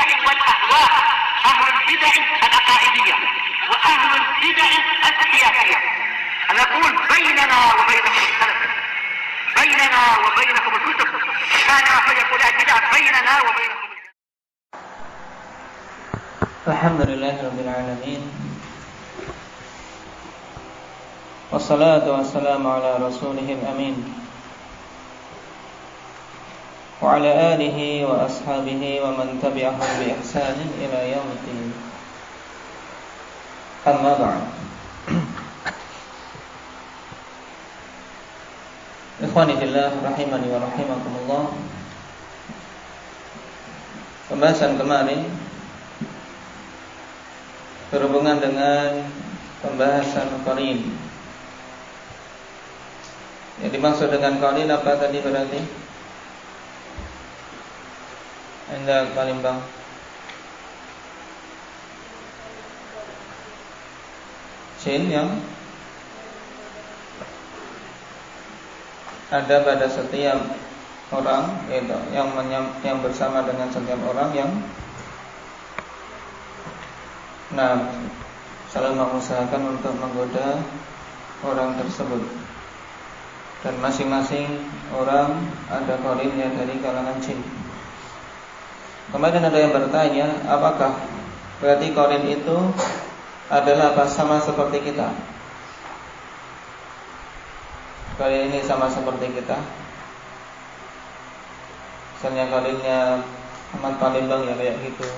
البدع والأهواء، أهل البدع العقائدية وأهل البدع السياسية. نقول بيننا وبينكم السلف، بيننا وبينكم الكتب، كان فيقول البدع بيننا وبينكم. الحمد لله رب العالمين، والصلاة والسلام على رسوله الأمين وعلى آله وأصحابه ومن تبعهم بإحسان إلى يوم الدين. أما بعد. Ikhwani fillah rahimani wa rahimakumullah. Pembahasan kemarin berhubungan dengan pembahasan qarin. Yang dimaksud dengan qarin apa tadi berarti? Anda Palimbang. Jin yang ada pada setiap orang, yaitu yang bersama dengan setiap orang yang selalu mengusahakan untuk menggoda orang tersebut. Dan masing-masing orang ada qarinnya dari kalangan jin. Kemudian ada yang bertanya, apakah berarti qarin itu adalah sama seperti kita? Qarin ini sama seperti kita. Misalnya qarinnya Ahmad Palembang ya kayak gitu.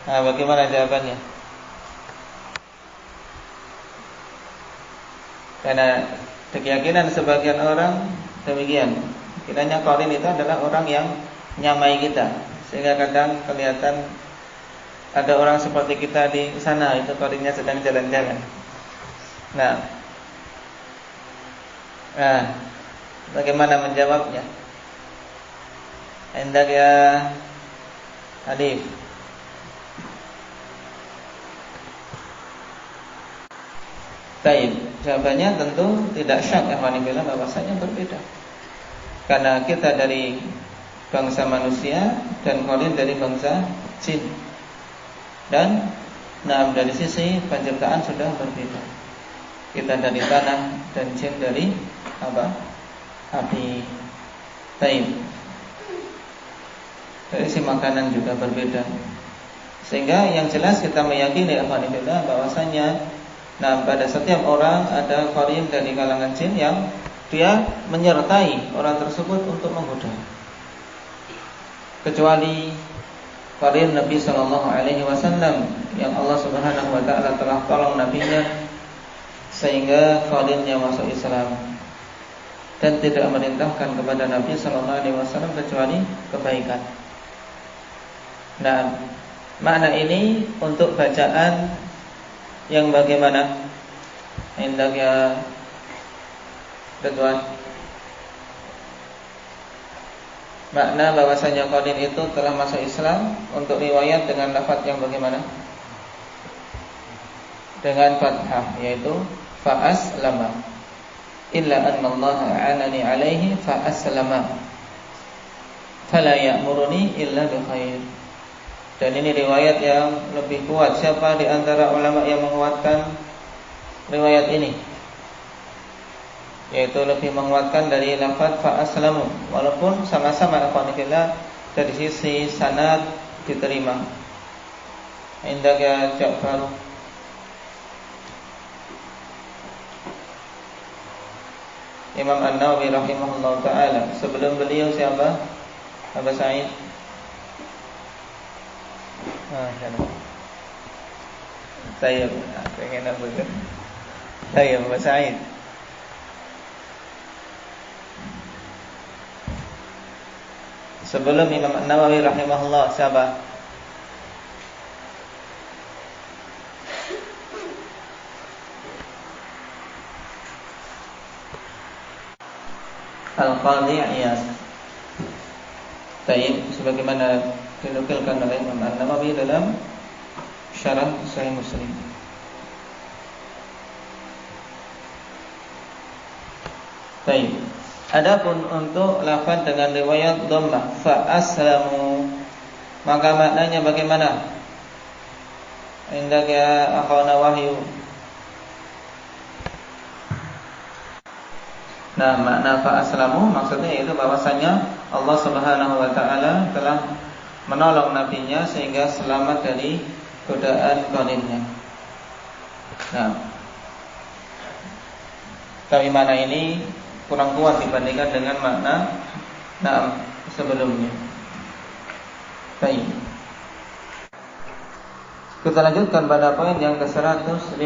Bagaimana jawabannya? Karena keyakinan sebagian orang demikian. Kiranya qarin itu adalah orang yang nyamai kita, sehingga kadang kelihatan ada orang seperti kita di sana, itu qarinnya sedang jalan-jalan. Bagaimana menjawabnya? Hendak ya Alif. Baik, jawabannya tentu tidak syak ikhwanillah bahwasanya berbeda. Karena kita dari bangsa manusia dan qarin dari bangsa jin. Dan dari sisi penciptaan sudah berbeda. Kita dari tanah dan jin dari api. Baik. Dari sisi makanan juga berbeda. Sehingga yang jelas kita meyakini alhamdulillah bahwasanya pada setiap orang ada qarin dari kalangan jin yang dia menyertai orang tersebut untuk menggoda. Kecuali qarin Nabi sallallahu alaihi wasallam yang Allah Subhanahu wa taala telah tolong nabinya sehingga qarinnya masuk Islam dan tidak memerintahkan kepada Nabi sallallahu alaihi wasallam kecuali kebaikan. Makna ini untuk bacaan yang bagaimana? Hendak ya Ridwan. Makna bahwasanya qarin itu telah masuk Islam untuk riwayat dengan lafaz yang bagaimana? Dengan fathah, yaitu fa'aslama. Illa anna Allah a'anani alaihi fa'aslama. Fala ya'muruni illa bi khair. Dan ini riwayat yang lebih kuat. Siapa di antara ulama yang menguatkan riwayat ini? Yaitu lebih menguatkan dari lafaz fa'aslamu, walaupun sama-sama alhamdulillah dari sisi sanad diterima. Indah ya Ja'far. Imam An-Nawawi rahimahullah ta'ala. Sebelum beliau siapa? Abu Sa'id. Saya pengen apa kan? Saya Abu Sa'id. Sebelum Imam An-Nawawi rahimahullah siapa? Al-Qadhi Iyad. Baik, sebagaimana dinukilkan oleh Imam An-Nawawi dalam Syarah Sahih Muslim. Baik. Adapun untuk lafaz dengan riwayat dhammah fa aslamu, maka maknanya bagaimana? Indaka akhana Wahyu. Nah, makna fa aslamu maksudnya yaitu bahwasanya Allah Subhanahu wa taala telah menolong nabinya sehingga selamat dari godaan qarinnya. Nah, tapi makna ini kurang kuat dibandingkan dengan makna sebelumnya. Baik. Kita lanjutkan pada poin yang ke-156.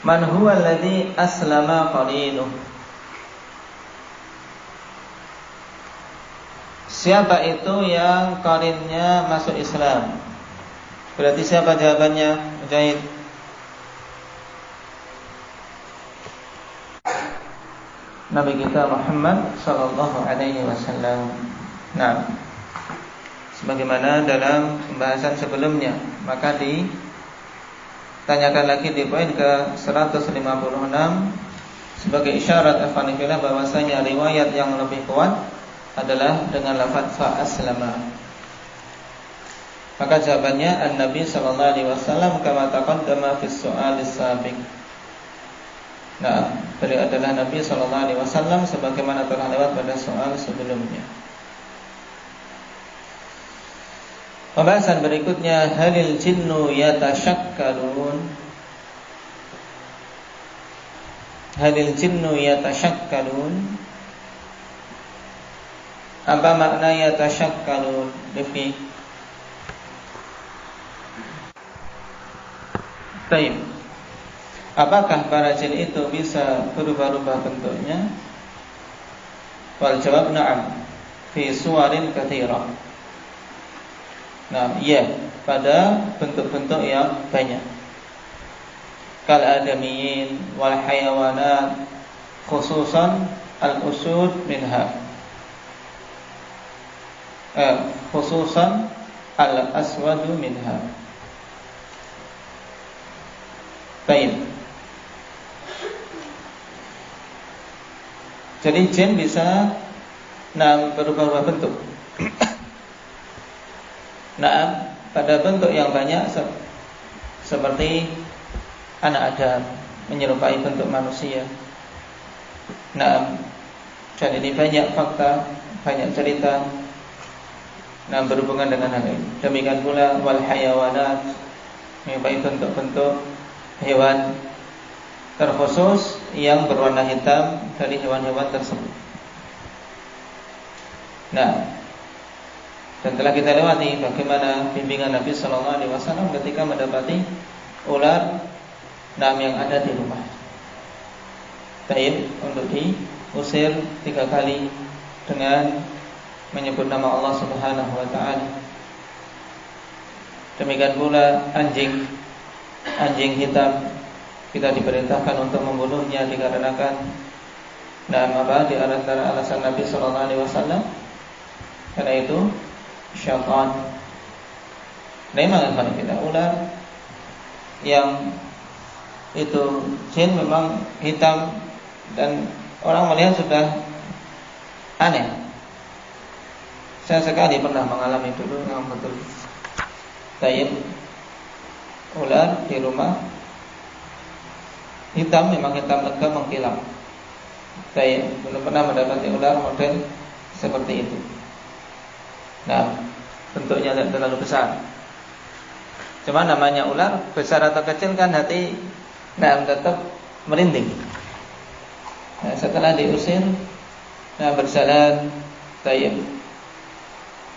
Man huwa alladhi aslama qarinuh. Siapa itu yang qarinnya masuk Islam? Berarti siapa jawabannya? Mujahid. Nabi kita Muhammad sallallahu alaihi wasallam. Nah, sebagaimana dalam pembahasan sebelumnya, maka ditanyakan lagi di poin ke-156 sebagai isyarat afanifillah bahwasanya riwayat yang lebih kuat adalah dengan lafaz fa aslama. Maka jawabannya an-nabi sallallahu alaihi wasallam kama taqaddama fi as-su'al as-sabiq. Nah, beliau adalah Nabi sallallahu alaihi wasallam sebagaimana telah lewat pada soal sebelumnya. Pembahasan berikutnya, halil jinnu yatashakkalun. Halil jinnu yatashakkalun. Apa makna yatashakkalun? Rifki. Baik. Apakah para jin itu bisa berubah-ubah bentuknya? Wal jawab na'am, fi suwarin katsirah. Nah, iya, pada bentuk-bentuk yang banyak. Kal adamiyin wal hayawanat, khususan al-usud minha. Khususan al-aswadu minha. Baik. Jadi jin bisa berubah-ubah bentuk. Pada bentuk yang banyak seperti anak Adam menyerupai bentuk manusia. Dan ini banyak fakta, banyak cerita berhubungan dengan hal ini. Demikian pula wal hayawanat, menyerupai bentuk-bentuk hewan, terkhusus yang berwarna hitam dari hewan-hewan tersebut. Nah, dan telah kita lewati bagaimana bimbingan Nabi sallallahu alaihi wasallam ketika mendapati ular yang ada di rumah. Baik, untuk diusir 3 kali dengan menyebut nama Allah Subhanahu wa taala. Demikian pula anjing hitam, kita diperintahkan untuk membunuhnya dikarenakan di antara alasan Nabi sallallahu alaihi wasallam karena itu syaitan. Memang kita ular yang itu jin memang hitam dan orang melihat sudah aneh. Saya sekali pernah mengalami dulu yang betul. Tayyib ular di rumah hitam, memang hitam legam mengkilap. Saya belum pernah mendapati ular model seperti itu. Nah, bentuknya tidak terlalu besar. Cuma namanya ular, besar atau kecil kan hati tetap merinding. Nah, setelah diusir, berjalan,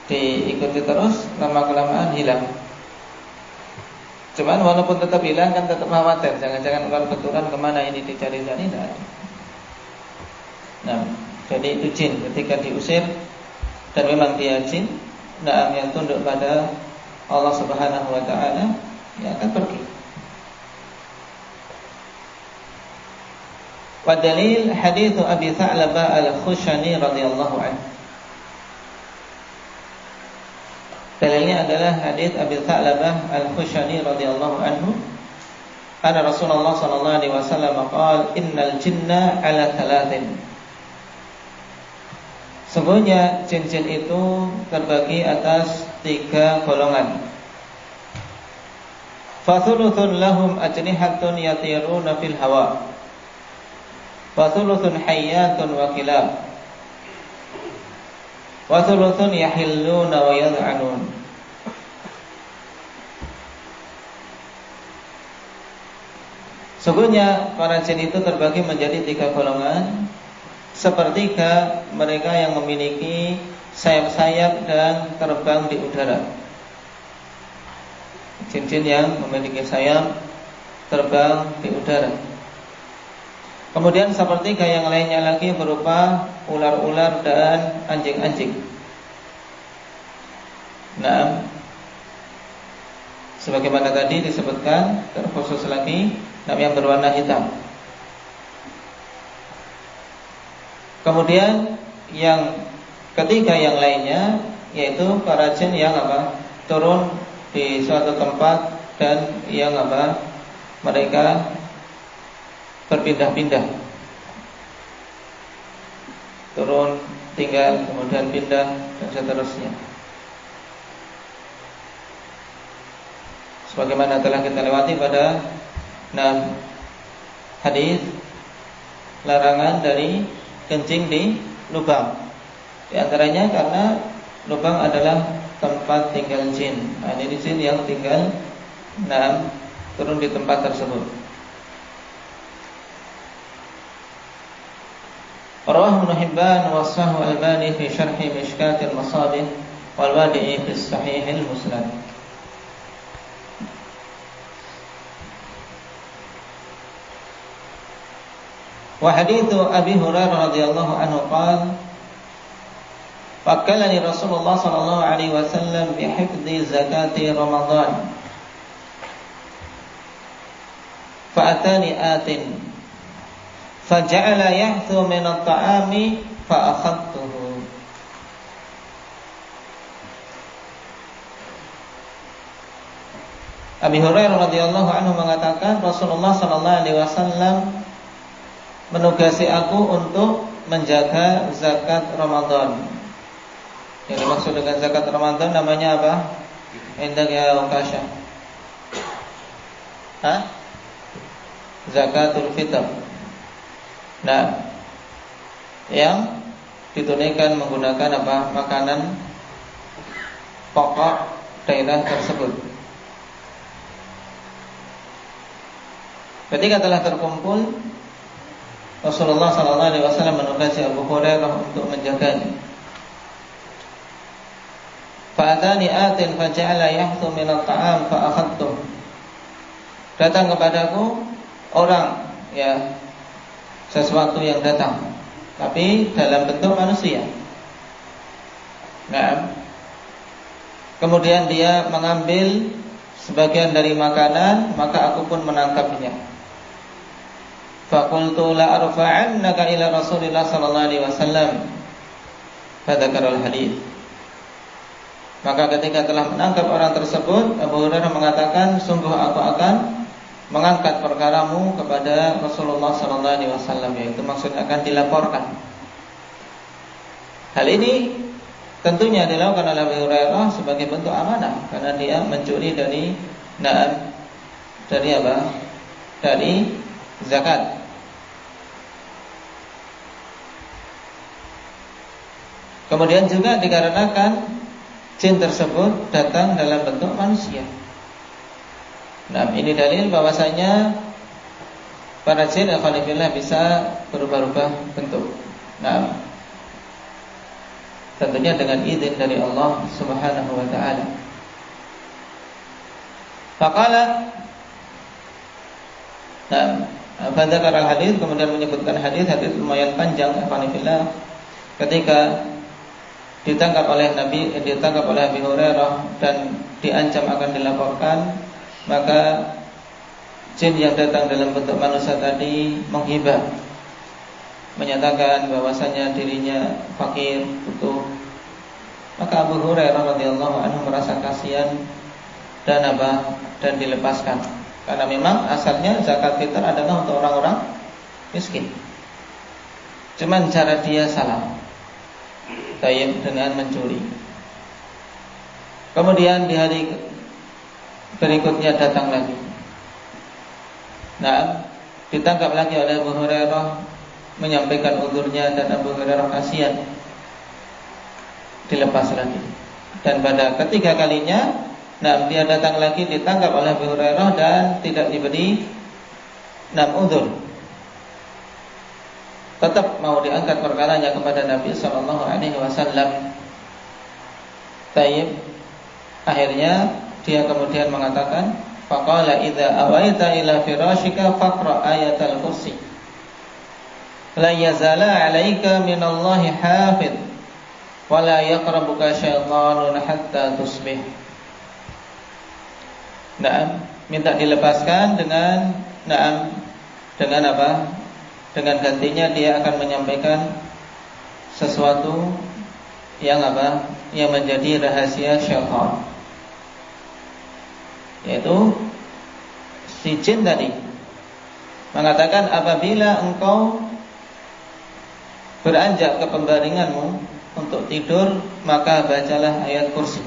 diikuti terus, lama-kelamaan hilang. Cuman walaupun tetap hilang kan tetap khawatir, jangan-jangan ular betulan kemana ini dicari-cari, tidak ada. Nah, jadi itu jin ketika diusir dan memang dia jin, yang tunduk pada Allah Subhanahu wa taala, dia akan pergi. Wa dalil hadits Abi Tha'labah Al-Khushani radhiyallahu anhu. Dalilnya adalah hadits Abi Tha'labah Al-Khushani radhiyallahu anhu anna Rasulullah sallallahu alaihi wasallam qala innal jinna ala thalathin. Sungguhnya jin-jin itu terbagi atas 3 golongan. Fathuluthun lahum ajnihatun yatiruna fil hawa, wathuluthun hayyatun wa kilab, wathuluthun yahilluna wa yad'anun. Sungguhnya para jin itu terbagi menjadi 3 golongan. Sepertiga mereka yang memiliki sayap-sayap dan terbang di udara. Jin-jin yang memiliki sayap terbang di udara. Kemudian sepertiga yang lainnya lagi berupa ular-ular dan anjing-anjing. Nah, sebagaimana tadi disebutkan, terkhusus lagi yang berwarna hitam. Kemudian yang ketiga yang lainnya yaitu para jin yang turun di suatu tempat dan yang mereka berpindah-pindah, turun, tinggal, kemudian pindah dan seterusnya. Sebagaimana telah kita lewati pada 6 hadis larangan dari kencing di lubang. Di antaranya karena lubang adalah tempat tinggal jin. Nah, ini jin yang tinggal turun di tempat tersebut. Rawahu Ibnu Hibban wa Sahih Al-Albani fi Syarh Mishkat Al-Masabih wal Wadi'i fi Sahih Al-Musnad. Wa hadithu Abi Hurairah radhiyallahu anhu qala Fakkalani Rasulullah sallallahu alaihi wasallam bihifdzi zakati Ramadan. Fa'atani atin faja'ala yahthu min at-ta'ami fa'akhadtuhu. Abi Hurairah radhiyallahu anhu mengatakan Rasulullah sallallahu alaihi wasallam menugasi aku untuk menjaga zakat Ramadan. Yang dimaksud dengan zakat Ramadan namanya apa? Indah ya Ukasha. Zakatul fitr. Nah, yang ditunaikan menggunakan makanan pokok daerah tersebut. Ketika telah terkumpul, Rasulullah SAW menugasi Abu Hurairah untuk menjaganya. Fa'atani atin faja'ala yahthu min at-ta'am fa'akhadtuh. Datang kepadaku orang, sesuatu yang datang, tapi dalam bentuk manusia. Nah, kemudian dia mengambil sebagian dari makanan, maka aku pun menangkapnya. Faqultu la arfa'annaka ila Rasulillah sallallahu alaihi wasallam. Fadzakara al-hadits. Maka ketika telah menangkap orang tersebut, Abu Hurairah mengatakan, sungguh aku akan mengangkat perkaramu kepada Rasulullah sallallahu alaihi wasallam, yaitu maksudnya akan dilaporkan. Hal ini tentunya dilakukan oleh Abu Hurairah sebagai bentuk amanah, karena dia mencuri dari Dari zakat. Kemudian juga dikarenakan jin tersebut datang dalam bentuk manusia. Nah, ini dalil bahwasanya para jin alhamdulillah bisa berubah-ubah bentuk. Nah, tentunya dengan izin dari Allah Subhanahu wa taala. Faqala pada al-hadis, kemudian menyebutkan hadis lumayan panjang alhamdulillah, ketika ditangkap oleh Abi Hurairah dan diancam akan dilaporkan, maka jin yang datang dalam bentuk manusia tadi menghibah, menyatakan bahwasanya dirinya fakir, butuh. Maka Abu Hurairah radhiyallahu anhu merasa kasihan dan dilepaskan. Karena memang asalnya zakat fitrah adalah untuk orang-orang miskin. Cuman cara dia salah, tayyib, dengan mencuri. Kemudian di hari berikutnya datang lagi. Nah, ditangkap lagi oleh Abu Hurairah, menyampaikan uzurnya, dan Abu Hurairah kasihan, dilepas lagi. Dan pada ketiga kalinya, nah, dia datang lagi, ditangkap oleh Abu Hurairah dan tidak diberi uzur. Tetap mau diangkat perkaranya kepada Nabi SAW. Tayyib. Akhirnya dia kemudian mengatakan, faqala idza awaita ila firashika faqra ayatal kursi la yazala 'alaika minallahi hafid wa la yaqrabuka syaitanun hatta tusbih. Nah, minta dilepaskan dengan apa? Dengan gantinya dia akan menyampaikan sesuatu yang apa? Yang menjadi rahasia syaitan. Yaitu si jin tadi mengatakan, apabila engkau beranjak ke pembaringanmu untuk tidur, maka bacalah ayat kursi.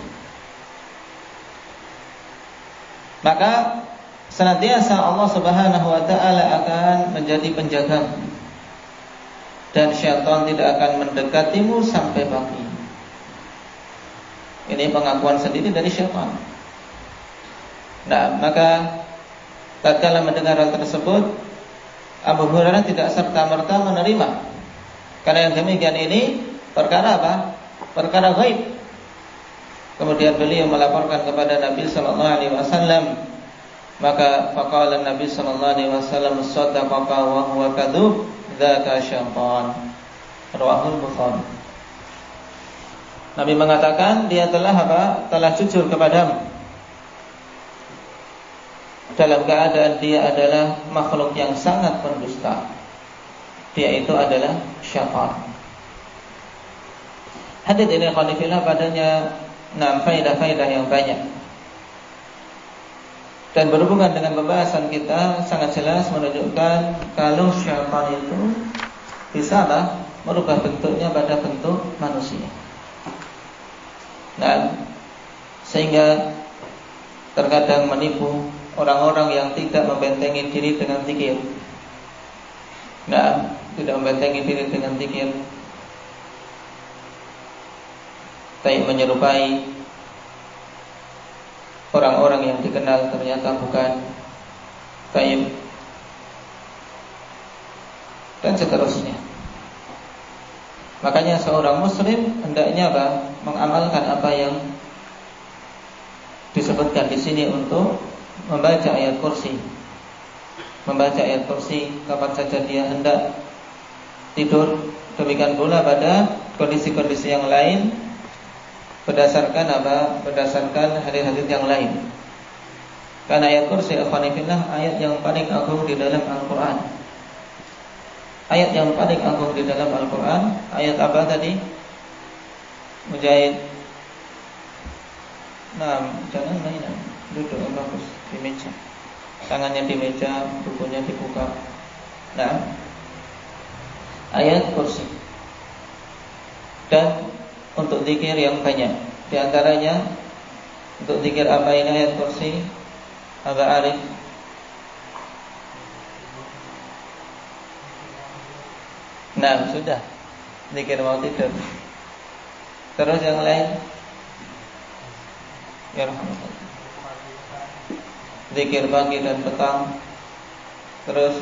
Maka senantiasa Allah Subhanahu wa ta'ala akan menjadi penjaga, dan syaitan tidak akan mendekatimu sampai pagi. Ini pengakuan sendiri dari syaitan. Nah, maka tatkala mendengar hal tersebut, Abu Hurairah tidak serta-merta menerima. Karena yang demikian ini perkara apa? Perkara gaib. Kemudian beliau melaporkan kepada Nabi sallallahu alaihi wasallam. Maka faqala Nabi sallallahu alaihi wasallam, "Saddaqa wa huwa kadzub, dzaka syaitan." Rawahul Bukhari. Nabi mengatakan, dia telah apa? Telah jujur kepadamu, dalam keadaan dia adalah makhluk yang sangat pendusta. Dia itu adalah syaitan. Hadits ini khalifillah padanya faedah-faedah yang banyak. Dan berhubungan dengan pembahasan kita, sangat jelas menunjukkan kalau syaitan itu bisa merubah bentuknya pada bentuk manusia. Nah, sehingga terkadang menipu orang-orang yang tidak membentengi diri dengan zikir. Nah, tidak membentengi diri dengan zikir, tapi menyerupai orang-orang yang dikenal ternyata bukan, taib, dan seterusnya. Makanya seorang muslim hendaknya mengamalkan apa yang disebutkan di sini untuk membaca ayat kursi. Membaca ayat kursi kapan saja dia hendak tidur. Demikian pula pada kondisi-kondisi yang lain, berdasarkan berdasarkan hadis-hadis yang lain. Karena ayat kursi ikhwanifillah ayat yang paling agung di dalam Al-Quran. Ayat yang paling agung di dalam Al-Quran. Ayat apa tadi? Mujahid. Nah, jangan mainan. Duduk bagus di meja. Tangannya di meja, bukunya dibuka. Nah, ayat kursi. Dan untuk zikir yang banyak. Di antaranya untuk zikir apa ini ayat kursi? Aba Arif. Nah, sudah. Zikir mau tidur. Terus yang lain? Ya rahmatullah. Zikir pagi dan petang. Terus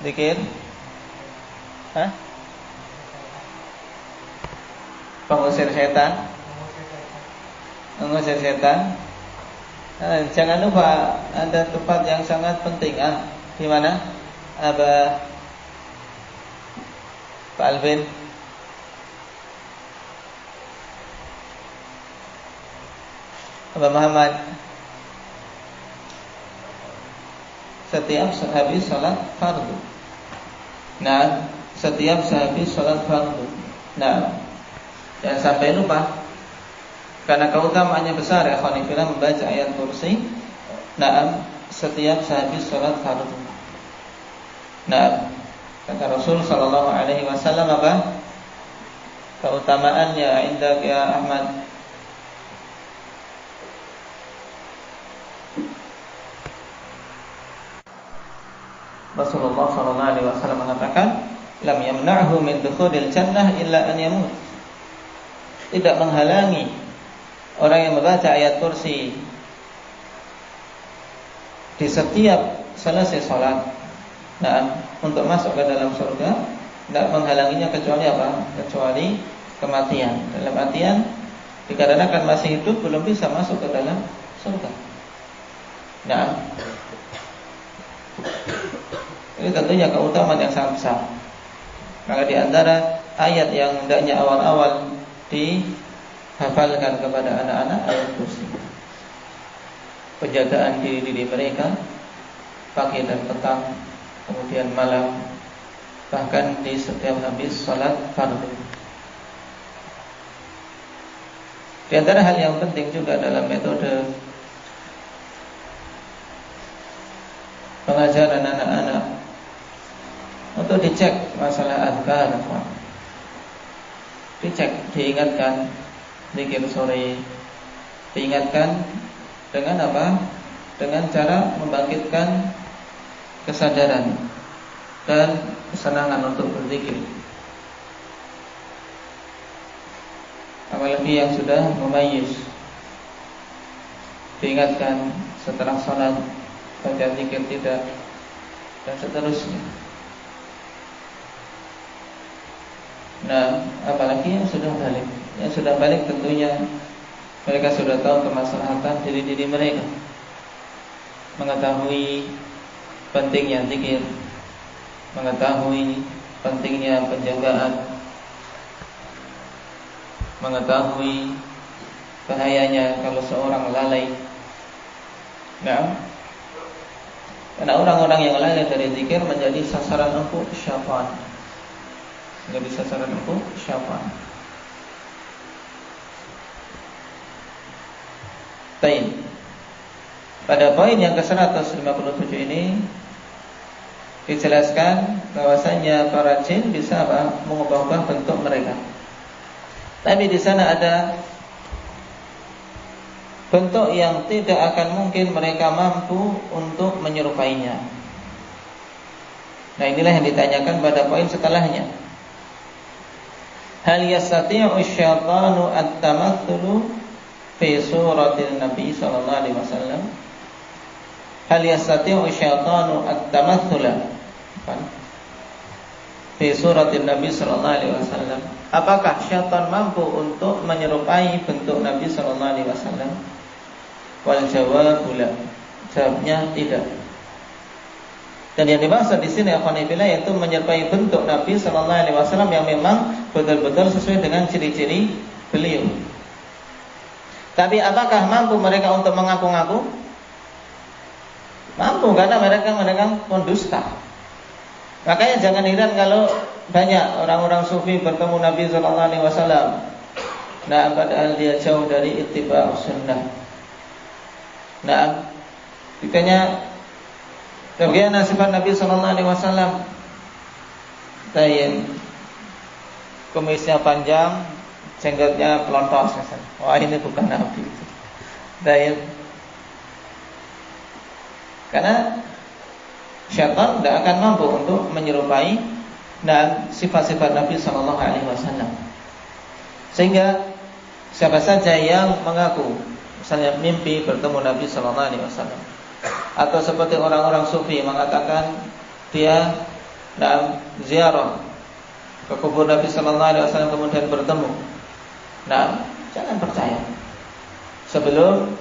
zikir pengusir setan. Mengusir setan. Jangan lupa ada tempat yang sangat penting. Di mana? Pak Alvin. Abah Muhammad. Setiap habis salat fardu. Nah, setiap habis salat fardu. Nah, jangan sampai lupa. Karena keutamaannya besar ya khonifillah membaca ayat kursi. Naam, setiap sehabis sholat fardu. Naam, kata Rasul sallallahu alaihi wasallam apa? Keutamaannya indak ya Ahmad. Rasulullah sallallahu alaihi wasallam mengatakan, lam yamna'hu min dukhulil jannah illa an yamut. Tidak menghalangi orang yang membaca ayat kursi di setiap selesai sholat, nah, untuk masuk ke dalam surga, tidak menghalanginya kecuali apa? Kecuali kematian. Dalam artian dikarenakan masih hidup belum bisa masuk ke dalam surga. Nah, ini tentunya keutamaan yang sangat besar. Maka di antara ayat yang hendaknya awal-awal dihafalkan kepada anak-anak ayat kursi. Penjagaan diri mereka pagi dan petang, kemudian malam, bahkan di setiap habis salat fardu. Di antara hal yang penting juga dalam metode pengajaran anak-anak untuk dicek masalah azkar, dicek, diingatkan zikir sore, diingatkan dengan apa? Dengan cara membangkitkan kesadaran dan kesenangan untuk berzikir. Apalagi yang sudah mumayyiz, diingatkan setelah salat baca zikir tidak, dan seterusnya. Nah, apalagi yang sudah balik. Yang sudah balik tentunya mereka sudah tahu kemaslahatan diri-diri mereka, mengetahui pentingnya zikir, mengetahui pentingnya penjagaan, mengetahui bahayanya kalau seorang lalai. Nah, karena orang-orang yang lalai dari zikir menjadi sasaran empuk syaitan. Menjadi sasaran empuk syaitan. Baik. Pada poin yang ke-157 ini dijelaskan bahwasanya para jin bisa mengubah-ubah bentuk mereka. Tapi di sana ada bentuk yang tidak akan mungkin mereka mampu untuk menyerupainya. Nah, inilah yang ditanyakan pada poin setelahnya. Hal yastati'u syaitanu at-tamathulu fi suratil Nabi sallallahu alaihi wasallam? Hal yastati'u syaitanu at-tamathula fi suratil Nabi sallallahu alaihi wasallam? Apakah syaitan mampu untuk menyerupai bentuk Nabi sallallahu alaihi wasallam? Wal jawabu la. Jawabnya tidak. Dan yang dimaksud di sini akhwanillah yaitu menyerupai bentuk Nabi sallallahu alaihi wasallam yang memang betul-betul sesuai dengan ciri-ciri beliau. Tapi apakah mampu mereka untuk mengaku-ngaku? Mampu, karena mereka pendusta. Makanya jangan heran kalau banyak orang-orang sufi bertemu Nabi sallallahu alaihi wasallam. Nah, padahal dia jauh dari ittiba' sunnah. Nah, ditanya bagaimana sifat Nabi sallallahu alaihi wasallam? Tayin, kumisnya panjang, jenggotnya pelontos misalnya. Wah, ini bukan Nabi. Tayin. Karena syaitan tidak akan mampu untuk menyerupai dan sifat-sifat Nabi sallallahu alaihi wasallam. Sehingga siapa saja yang mengaku misalnya mimpi bertemu Nabi sallallahu alaihi wasallam, atau seperti orang-orang sufi mengatakan dia ziarah ke kubur Nabi sallallahu alaihi wasallam kemudian bertemu. Nah, jangan percaya sebelum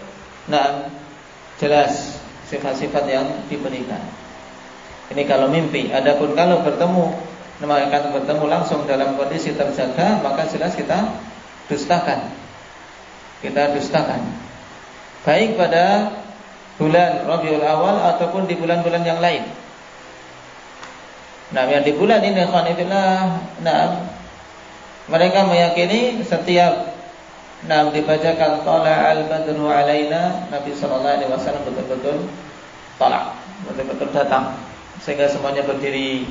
jelas sifat-sifat yang diberikan. Ini kalau mimpi. Adapun kalau bertemu, akan bertemu langsung dalam kondisi terjaga, maka jelas kita dustakan. Kita dustakan. Baik pada bulan Rabiul Awal ataupun di bulan-bulan yang lain. Nah, yang di bulan ini khonifillah, mereka meyakini setiap Nah, dibacakan tala'al badru alaina, Nabi sallallahu alaihi wasallam betul-betul talak, betul-betul datang, sehingga semuanya berdiri.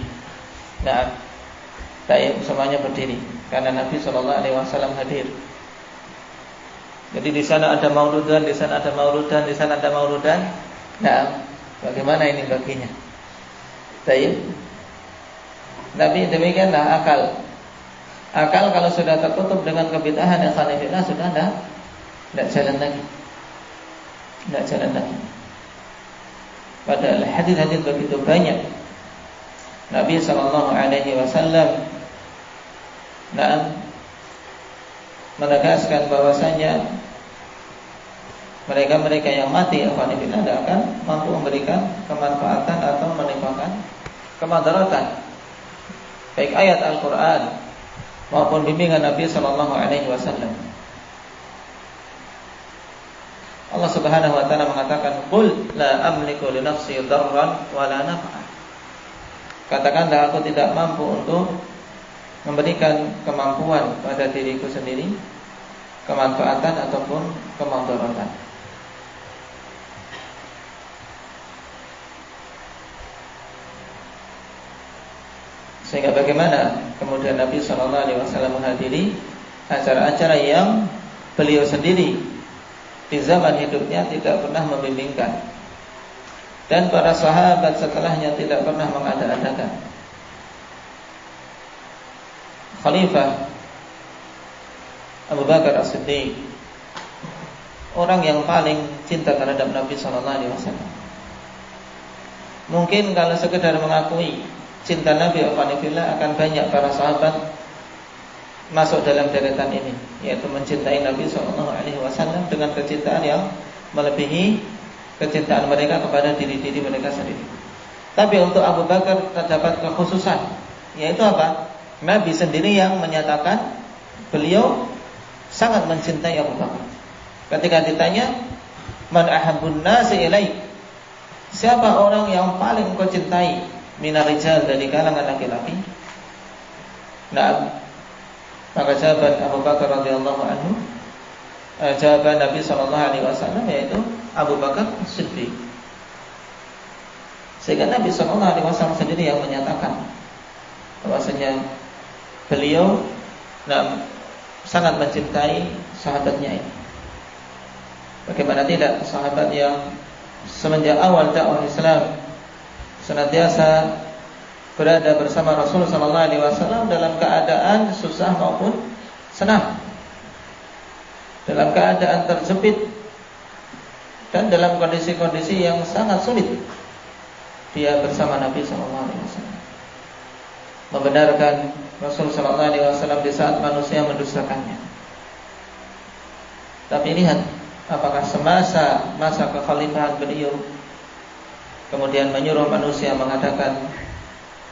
Nah, semuanya berdiri karena Nabi sallallahu alaihi wasallam hadir. Jadi di sana ada maurudan, di sana ada maurudan, di sana ada maurudan. Nah, bagaimana ini baginya? Baik. Nabi demikianlah akal. Akal kalau sudah tertutup dengan kebid'ahan dan khanifillah sudah tidak jalan lagi. Tidak jalan lagi. Padahal hadis-hadis begitu banyak. Nabi sallallahu alaihi wasallam menegaskan bahwasanya mereka-mereka yang mati khanifillah tidak akan mampu memberikan kemanfaatan atau menimpakan kemadaratan, baik ayat Al-Quran maupun bimbingan Nabi sallallahu alaihi wasallam. Allah Subhanahu wa taala mengatakan, "Qul la amliku li nafsi darran wa la naf'a." Katakanlah, aku tidak mampu untuk memberikan kemampuan pada diriku sendiri, kemanfaatan ataupun kemudaratan. Sehingga bagaimana kemudian Nabi SAW menghadiri acara-acara yang beliau sendiri di zaman hidupnya tidak pernah membimbingkan, dan para sahabat setelahnya tidak pernah mengada-adakan. Khalifah Abu Bakar As-Siddiq, orang yang paling cinta terhadap Nabi SAW. Mungkin kalau sekedar mengakui cinta Nabi akan banyak para sahabat masuk dalam deretan ini, yaitu mencintai Nabi SAW dengan kecintaan yang melebihi kecintaan mereka kepada diri-diri mereka sendiri. Tapi untuk Abu Bakar terdapat kekhususan, yaitu apa? Nabi sendiri yang menyatakan beliau sangat mencintai Abu Bakar. Ketika ditanya, "Man ahabbun nasi ilaik?" Siapa orang yang paling kau cintai? Minar rijal, dari kalangan laki-laki. Nah, maka jawaban Abu Bakar radhiyallahu anhu, jawaban Nabi sallallahu alaihi wasallam yaitu Abu Bakar Siddiq. Sehingga Nabi sallallahu alaihi wasallam sendiri yang menyatakan bahwasanya beliau sangat mencintai sahabatnya ini. Bagaimana tidak, sahabat yang semenjak awal dakwah Islam senantiasa berada bersama Rasul sallallahu alaihi wasallam dalam keadaan susah maupun senang, dalam keadaan terjepit dan dalam kondisi-kondisi yang sangat sulit. Dia bersama Nabi sallallahu alaihi wasallam, membenarkan Rasul sallallahu alaihi wasallam di saat manusia mendustakannya. Tapi lihat, apakah semasa masa kekhalifahan beliau kemudian menyuruh manusia mengadakan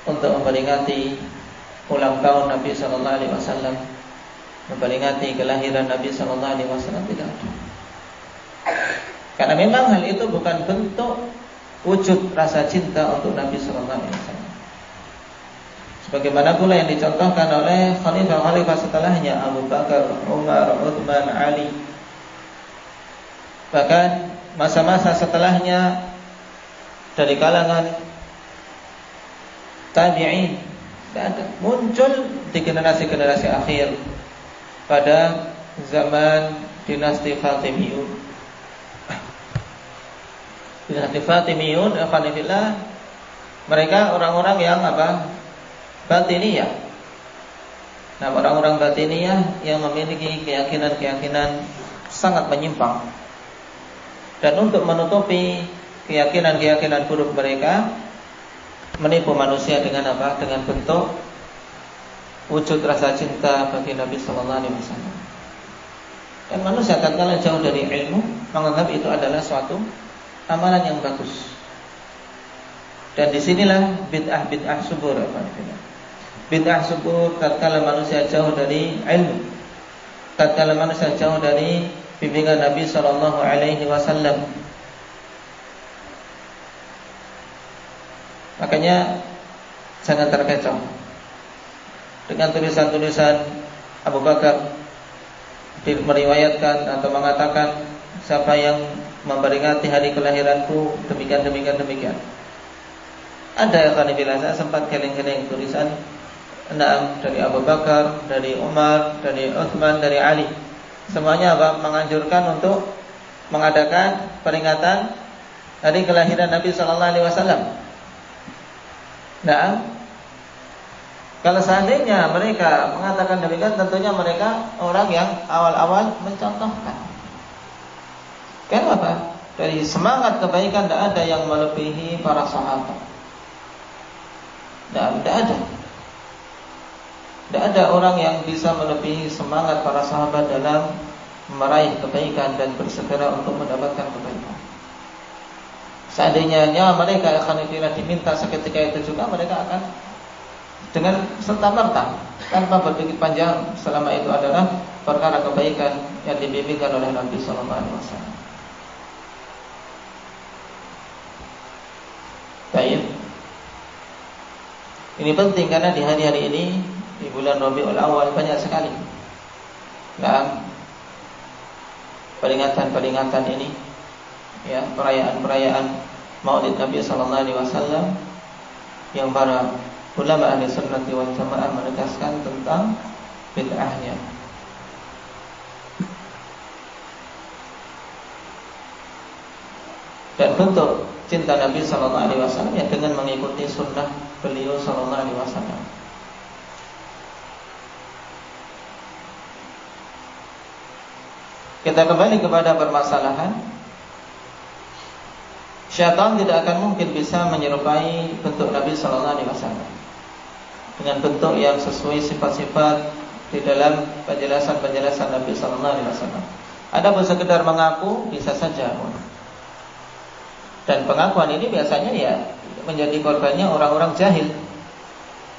untuk memperingati ulang tahun Nabi sallallahu alaihi wasallam, memperingati kelahiran Nabi sallallahu alaihi wasallam? Tidak ada. Karena memang hal itu bukan bentuk wujud rasa cinta untuk Nabi sallallahu alaihi wasallam. Sebagaimana pula yang dicontohkan oleh khalifah-khalifah setelahnya, Abu Bakar, Umar, Utsman, Ali. Bahkan masa-masa setelahnya dari kalangan tabi'in muncul di generasi-generasi akhir pada zaman dinasti Fatimiyun. Dinasti Fatimiyun, alhamdulillah, mereka orang-orang yang batiniyah. Nah, orang-orang batiniyah yang memiliki keyakinan-keyakinan sangat menyimpang. Dan untuk menutupi keyakinan-keyakinan buruk mereka, menipu manusia dengan apa? Dengan bentuk wujud rasa cinta bagi Nabi sallallahu alaihi wasallam. Dan manusia tatkala jauh dari ilmu menganggap itu adalah suatu amalan yang bagus. Dan disinilah bid'ah subur. Bid'ah subur tatkala manusia jauh dari ilmu, tatkala manusia jauh dari bimbingan Nabi sallallahu alaihi wasallam. Makanya jangan terkecoh dengan tulisan-tulisan Abu Bakar meriwayatkan atau mengatakan siapa yang memperingati hari kelahiranku demikian. Ada alhamdulillah, saya sempat keling-keling tulisan dari Abu Bakar, dari Umar, dari Uthman, dari Ali. Semuanya menganjurkan untuk mengadakan peringatan hari kelahiran Nabi sallallahu alaihi wasallam. Nah, kalau seandainya mereka mengatakan demikian, tentunya mereka orang yang awal-awal mencontohkan. Kenapa? Dari semangat kebaikan tidak ada yang melebihi para sahabat. Tidak ada. Tidak ada orang yang bisa melebihi semangat para sahabat dalam meraih kebaikan dan bersegera untuk mendapatkan kebaikan. Seandainya mereka akan diminta seketika itu juga, mereka akan dengan serta-merta tanpa berpikir panjang, selama itu adalah perkara kebaikan yang dibimbingkan oleh Nabi sallallahu alaihi wasallam. Baik. Ini penting karena di hari-hari ini, di bulan Rabiul Awal, banyak sekali peringatan-peringatan ini, ya, perayaan-perayaan Maulid Nabi sallallahu alaihi wasallam yang para ulama ahli sunnah wal jamaah menegaskan tentang bid'ahnya. Dan bentuk cinta Nabi sallallahu alaihi wasallam ya dengan mengikuti sunnah beliau sallallahu alaihi wasallam. Kita kembali kepada permasalahan. Syaitan tidak akan mungkin bisa menyerupai bentuk Nabi sallallahu alaihi wasallam dengan bentuk yang sesuai sifat-sifat di dalam penjelasan-penjelasan Nabi sallallahu alaihi wasallam. Adapun sekedar mengaku bisa saja. Dan pengakuan ini biasanya ya menjadi korbannya orang-orang jahil.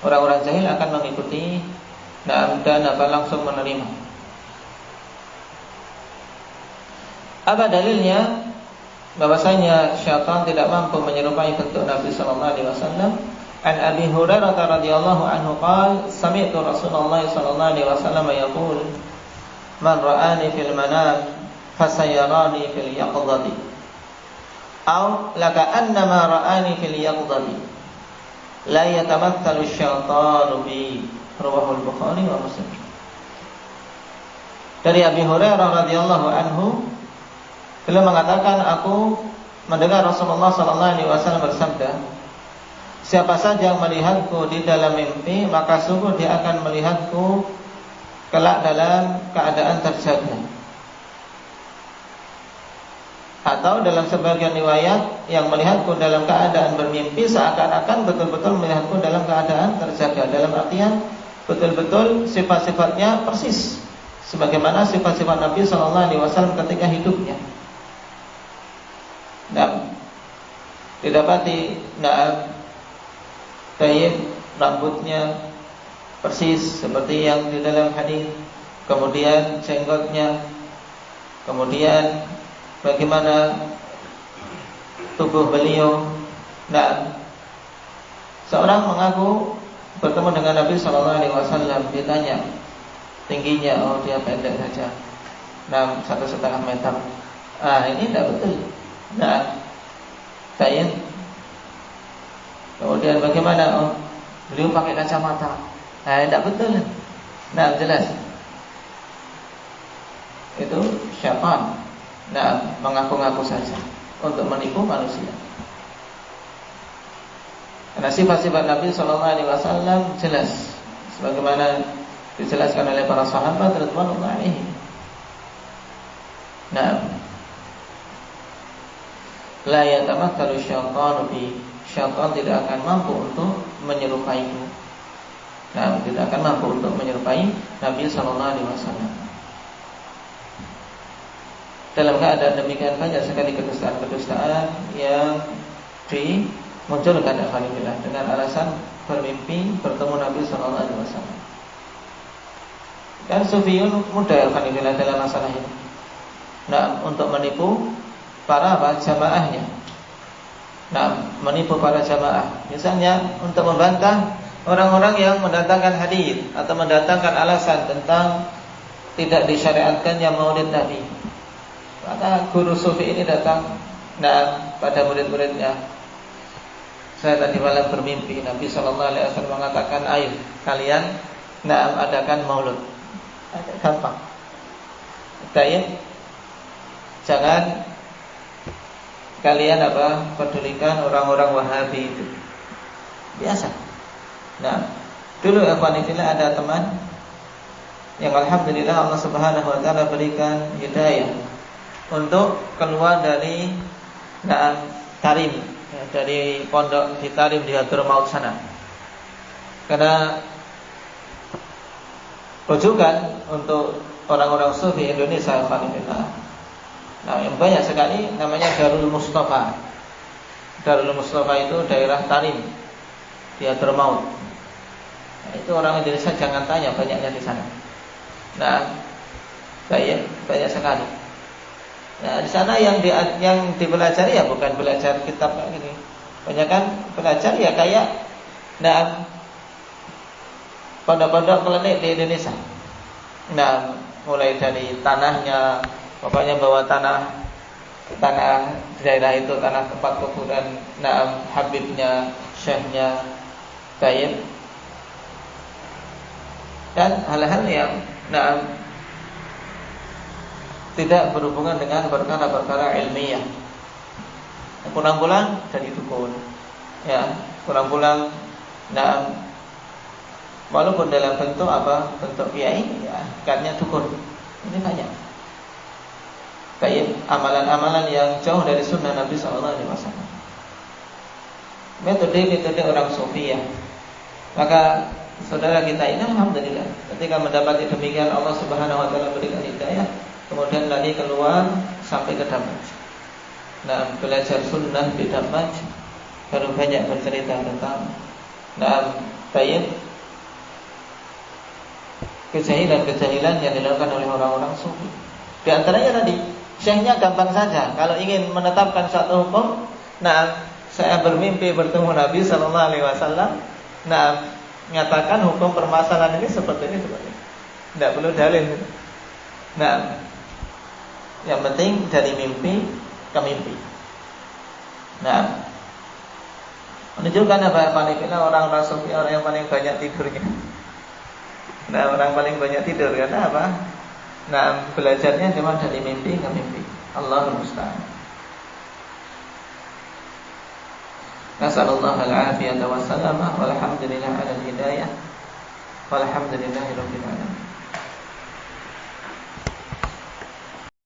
Orang-orang jahil akan mengikuti dan langsung menerima. Apa dalilnya bahwasanya syaitan tidak mampu menyerupai bentuk Nabi sallallahu alaihi wasallam? An Abi Hurairah radhiyallahu anhu qala sami'tu Rasulullah sallallahu alaihi wasallam yaqul man ra'ani fil manam fasayarani fil yaqdhati aw laka annama ra'ani fil yaqdhati la yatamathalu asyaitanu bi, rawahu al-Bukhari wa Muslim. Dari Abi Hurairah radhiyallahu anhu, beliau mengatakan, aku mendengar Rasulullah sallallahu alaihi wasallam bersabda, siapa saja yang melihatku di dalam mimpi, maka sungguh dia akan melihatku kelak dalam keadaan terjaga. Atau dalam sebagian riwayat, yang melihatku dalam keadaan bermimpi seakan-akan betul-betul melihatku dalam keadaan terjaga. Dalam artian betul-betul sifat-sifatnya persis sebagaimana sifat-sifat Nabi sallallahu alaihi wasallam ketika hidupnya. Didapati tayyib rambutnya persis seperti yang di dalam hadis, kemudian jenggotnya, kemudian bagaimana tubuh beliau. Seorang mengaku bertemu dengan Nabi sallallahu alaihi wasallam, ditanya tingginya, oh dia pendek saja, 1,5 meter. Ini tidak betul. Tayyib. Kemudian bagaimana? Oh, beliau pakai kacamata. Tidak betul. Jelas. Itu syaitan. Mengaku-ngaku saja untuk menipu manusia. Karena sifat-sifat Nabi sallallahu alaihi wasallam jelas sebagaimana dijelaskan oleh para sahabat radhiyallahu anhum. La yatamathalu syaitanu bi, syaitan tidak akan mampu untuk menyerupaiku. Tidak akan mampu untuk menyerupai Nabi sallallahu alaihi wasallam. Dalam keadaan demikian banyak sekali kedustaan-kedustaan yang dimunculkan alhamdulillah dengan alasan bermimpi bertemu Nabi sallallahu alaihi wasallam. Dan sufiyun mudah alhamdulillah dalam masalah ini. Untuk menipu para jamaahnya. Menipu para jamaah. Misalnya untuk membantah orang-orang yang mendatangkan hadis atau mendatangkan alasan tentang tidak disyariatkannya maulid Nabi. Maka guru sufi ini datang pada murid-muridnya. Saya tadi malam bermimpi Nabi SAW mengatakan, ayo kalian adakan maulud. Gampang. Baik. Jangan kalian pedulikan orang-orang Wahabi itu. Biasa. Dulu ikhwanifillah ada teman yang alhamdulillah Allah Subhanahu wa taala berikan hidayah untuk keluar dari Tarim, dari pondok di Tarim di Hadramaut sana. Karena rujukan untuk orang-orang sufi Indonesia alhamdulillah. Yang banyak sekali namanya Darul Mustafa. Darul Mustafa itu daerah Tarim di Hadramaut. Itu orang Indonesia jangan tanya, banyaknya di sana. Banyak sekali. Di sana yang dipelajari ya bukan belajar kitab kayak gini. Banyak kan belajar ya kayak pondok-pondok klinik di Indonesia. Mulai dari tanahnya, pokoknya bawa tanah daerah itu, tanah tempat kuburan habibnya, syekhnya, tayyib, dan hal-hal yang tidak berhubungan dengan perkara-perkara ilmiah. Pulang-pulang dari dukun, pulang-pulang, walaupun dalam bentuk bentuk kiai, katanya dukun. Ini banyak. Baik, amalan-amalan yang jauh dari sunnah Nabi SAW. Metode orang sufi ya. Maka saudara kita ini alhamdulillah ketika mendapati demikian Allah Subhanahu wa taala berikan hidayah, kemudian lari keluar sampai ke Damaj. Belajar sunnah di Damaj, baru banyak bercerita tentang baik kejahilan-kejahilan yang dilakukan oleh orang-orang sufi. Di antaranya tadi, syekhnya gampang saja. Kalau ingin menetapkan suatu hukum, saya bermimpi bertemu Nabi sallallahu alaihi wasallam, nyatakan hukum permasalahan ini seperti ini. Tidak perlu dalil. Yang penting dari mimpi ke mimpi. Menunjukkan orang-orang sufi orang yang paling banyak tidurnya. Orang paling banyak tidur karena apa? Belajarnya cuma dari mimpi ke mimpi. Allahul musta'an. Nasallallahu al-afiyata wassalamah walhamdulillah ala al-hidayah walhamdulillahi rabbil alamin.